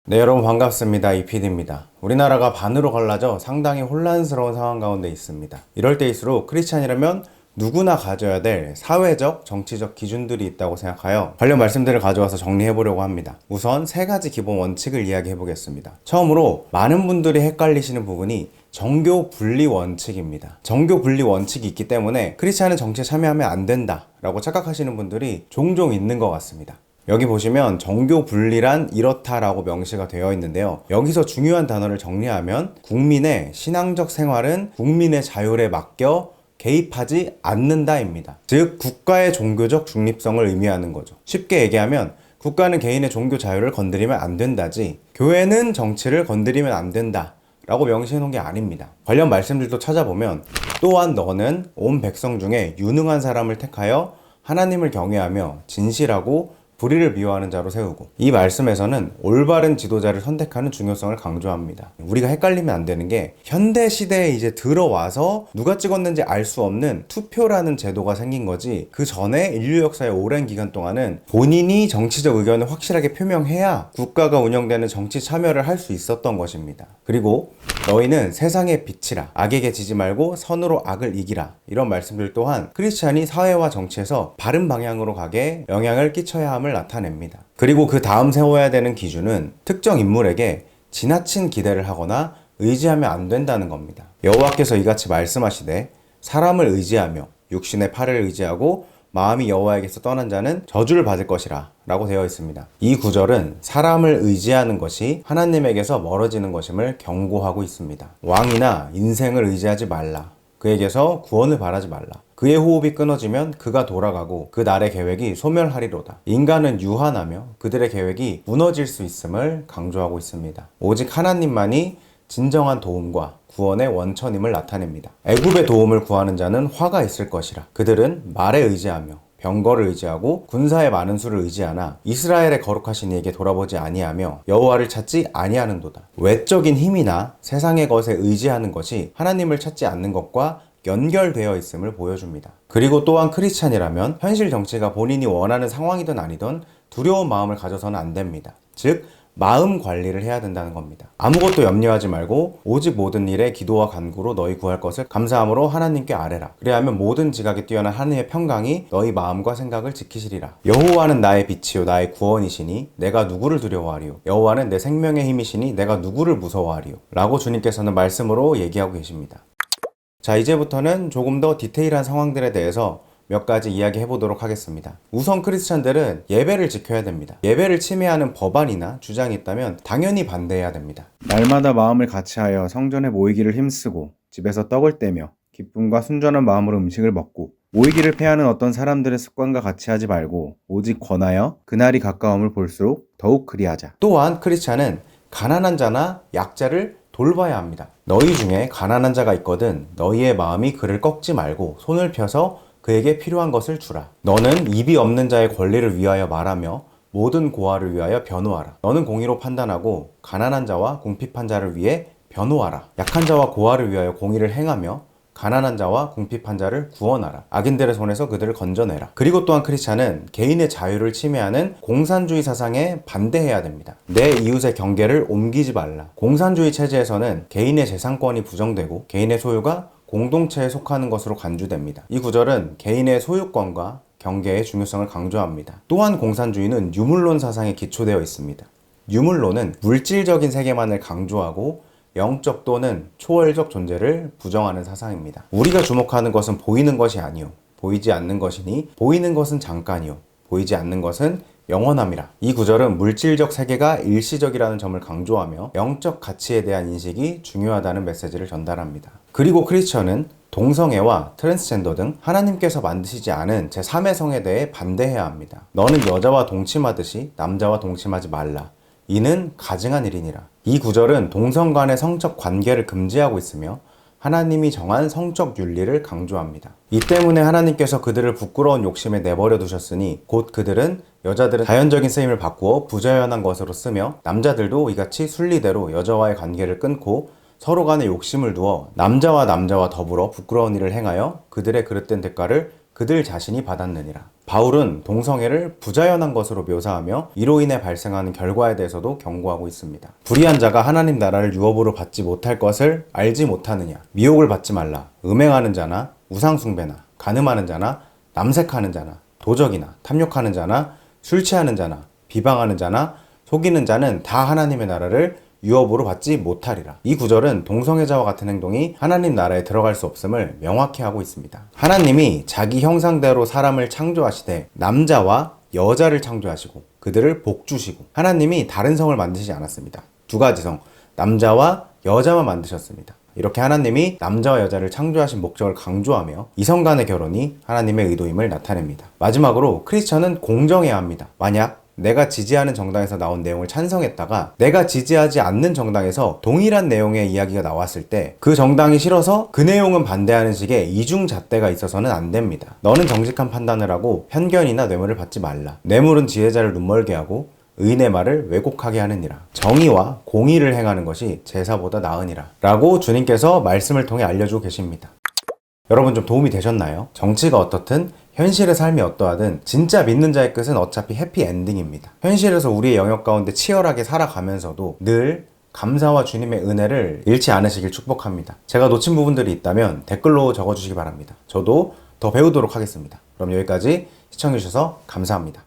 네, 여러분 반갑습니다. 이피디입니다. 우리나라가 반으로 갈라져 상당히 혼란스러운 상황 가운데 있습니다. 이럴 때일수록 크리스찬이라면 누구나 가져야 될 사회적, 정치적 기준들이 있다고 생각하여 관련 말씀들을 가져와서 정리해 보려고 합니다. 우선 세 가지 기본 원칙을 이야기해 보겠습니다. 처음으로 많은 분들이 헷갈리시는 부분이 정교 분리 원칙입니다. 정교 분리 원칙이 있기 때문에 크리스찬은 정치에 참여하면 안 된다 라고 착각하시는 분들이 종종 있는 것 같습니다. 여기 보시면 정교 분리란 이렇다라고 명시가 되어 있는데요. 여기서 중요한 단어를 정리하면 국민의 신앙적 생활은 국민의 자율에 맡겨 개입하지 않는다입니다. 즉 국가의 종교적 중립성을 의미하는 거죠. 쉽게 얘기하면 국가는 개인의 종교 자유를 건드리면 안 된다지 교회는 정치를 건드리면 안 된다 라고 명시해 놓은 게 아닙니다. 관련 말씀들도 찾아보면 또한 너는 온 백성 중에 유능한 사람을 택하여 하나님을 경외하며 진실하고 불의를 미워하는 자로 세우고, 이 말씀에서는 올바른 지도자를 선택하는 중요성을 강조합니다. 우리가 헷갈리면 안 되는 게 현대 시대에 이제 들어와서 누가 찍었는지 알 수 없는 투표라는 제도가 생긴 거지, 그 전에 인류 역사의 오랜 기간 동안은 본인이 정치적 의견을 확실하게 표명해야 국가가 운영되는 정치 참여를 할 수 있었던 것입니다. 그리고 너희는 세상의 빛이라, 악에게 지지 말고 선으로 악을 이기라, 이런 말씀들 또한 크리스찬이 사회와 정치에서 바른 방향으로 가게 영향을 끼쳐야 함을 나타냅니다. 그리고 그 다음 세워야 되는 기준은 특정 인물에게 지나친 기대를 하거나 의지하면 안 된다는 겁니다. 여호와께서 이같이 말씀하시되 사람을 의지하며 육신의 팔을 의지하고 마음이 여호와에게서 떠난 자는 저주를 받을 것이라 라고 되어 있습니다. 이 구절은 사람을 의지하는 것이 하나님에게서 멀어지는 것임을 경고하고 있습니다. 왕이나 인생을 의지하지 말라. 그에게서 구원을 바라지 말라. 그의 호흡이 끊어지면 그가 돌아가고 그 날의 계획이 소멸하리로다. 인간은 유한하며 그들의 계획이 무너질 수 있음을 강조하고 있습니다. 오직 하나님만이 진정한 도움과 구원의 원천임을 나타냅니다. 애굽의 도움을 구하는 자는 화가 있을 것이라. 그들은 말에 의지하며 병거를 의지하고 군사의 많은 수를 의지하나 이스라엘의 거룩하신 이에게 돌아보지 아니하며 여호와를 찾지 아니하는도다. 외적인 힘이나 세상의 것에 의지하는 것이 하나님을 찾지 않는 것과 연결되어 있음을 보여줍니다. 그리고 또한 크리스찬이라면 현실 정치가 본인이 원하는 상황이든 아니든 두려운 마음을 가져서는 안 됩니다. 즉 마음 관리를 해야 된다는 겁니다. 아무것도 염려하지 말고 오직 모든 일에 기도와 간구로 너희 구할 것을 감사함으로 하나님께 아뢰라. 그래야하면 모든 지각에 뛰어난 하나님의 평강이 너희 마음과 생각을 지키시리라. 여호와는 나의 빛이요 나의 구원이시니 내가 누구를 두려워하리요. 여호와는 내 생명의 힘이시니 내가 누구를 무서워하리요. 라고 주님께서는 말씀으로 얘기하고 계십니다. 자, 이제부터는 조금 더 디테일한 상황들에 대해서 몇 가지 이야기해 보도록 하겠습니다. 우선 크리스찬들은 예배를 지켜야 됩니다. 예배를 침해하는 법안이나 주장이 있다면 당연히 반대해야 됩니다. 날마다 마음을 같이하여 성전에 모이기를 힘쓰고 집에서 떡을 떼며 기쁨과 순전한 마음으로 음식을 먹고 모이기를 패하는 어떤 사람들의 습관과 같이 하지 말고 오직 권하여 그날이 가까움을 볼수록 더욱 그리하자. 또한 크리스찬은 가난한 자나 약자를 돌봐야 합니다. 너희 중에 가난한 자가 있거든 너희의 마음이 그를 꺾지 말고 손을 펴서 그에게 필요한 것을 주라. 너는 입이 없는 자의 권리를 위하여 말하며 모든 고아를 위하여 변호하라. 너는 공의로 판단하고 가난한 자와 궁핍한 자를 위해 변호하라. 약한 자와 고아를 위하여 공의를 행하며 가난한 자와 궁핍한 자를 구원하라. 악인들의 손에서 그들을 건져내라. 그리고 또한 크리스찬은 개인의 자유를 침해하는 공산주의 사상에 반대해야 됩니다. 내 이웃의 경계를 옮기지 말라. 공산주의 체제에서는 개인의 재산권이 부정되고 개인의 소유가 공동체에 속하는 것으로 간주됩니다. 이 구절은 개인의 소유권과 경계의 중요성을 강조합니다. 또한 공산주의는 유물론 사상에 기초되어 있습니다. 유물론은 물질적인 세계만을 강조하고 영적 또는 초월적 존재를 부정하는 사상입니다. 우리가 주목하는 것은 보이는 것이 아니요 보이지 않는 것이니 보이는 것은 잠깐이요 보이지 않는 것은 영원함이라. 이 구절은 물질적 세계가 일시적이라는 점을 강조하며 영적 가치에 대한 인식이 중요하다는 메시지를 전달합니다. 그리고 크리스천은 동성애와 트랜스젠더 등 하나님께서 만드시지 않은 제3의 성에 대해 반대해야 합니다. 너는 여자와 동침하듯이 남자와 동침하지 말라. 이는 가증한 일이니라. 이 구절은 동성 간의 성적 관계를 금지하고 있으며 하나님이 정한 성적 윤리를 강조합니다. 이 때문에 하나님께서 그들을 부끄러운 욕심에 내버려 두셨으니 곧 그들은 여자들은 자연적인 쓰임을 바꾸어 부자연한 것으로 쓰며 남자들도 이같이 순리대로 여자와의 관계를 끊고 서로 간에 욕심을 두어 남자와 더불어 부끄러운 일을 행하여 그들의 그릇된 대가를 그들 자신이 받았느니라. 바울은 동성애를 부자연한 것으로 묘사하며 이로 인해 발생하는 결과에 대해서도 경고하고 있습니다. 불의한 자가 하나님 나라를 유업으로 받지 못할 것을 알지 못하느냐. 미혹을 받지 말라. 음행하는 자나 우상숭배나 간음하는 자나 남색하는 자나 도적이나 탐욕하는 자나 술 취하는 자나 비방하는 자나 속이는 자는 다 하나님의 나라를 유업으로 받지 못하리라. 이 구절은 동성애자와 같은 행동이 하나님 나라에 들어갈 수 없음을 명확히 하고 있습니다. 하나님이 자기 형상대로 사람을 창조하시되 남자와 여자를 창조하시고 그들을 복주시고, 하나님이 다른 성을 만드시지 않았습니다. 두 가지 성, 남자와 여자만 만드셨습니다. 이렇게 하나님이 남자와 여자를 창조하신 목적을 강조하며 이성 간의 결혼이 하나님의 의도임을 나타냅니다. 마지막으로 크리스천은 공정해야 합니다. 만약 내가 지지하는 정당에서 나온 내용을 찬성했다가 내가 지지하지 않는 정당에서 동일한 내용의 이야기가 나왔을 때 그 정당이 싫어서 그 내용은 반대하는 식의 이중잣대가 있어서는 안 됩니다. 너는 정직한 판단을 하고 편견이나 뇌물을 받지 말라. 뇌물은 지혜자를 눈멀게 하고 의인의 말을 왜곡하게 하느니라. 정의와 공의를 행하는 것이 제사보다 나으니라 라고 주님께서 말씀을 통해 알려주고 계십니다. 여러분 좀 도움이 되셨나요? 정치가 어떻든 현실의 삶이 어떠하든 진짜 믿는 자의 끝은 어차피 해피엔딩입니다. 현실에서 우리의 영역 가운데 치열하게 살아가면서도 늘 감사와 주님의 은혜를 잃지 않으시길 축복합니다. 제가 놓친 부분들이 있다면 댓글로 적어주시기 바랍니다. 저도 더 배우도록 하겠습니다. 그럼 여기까지 시청해주셔서 감사합니다.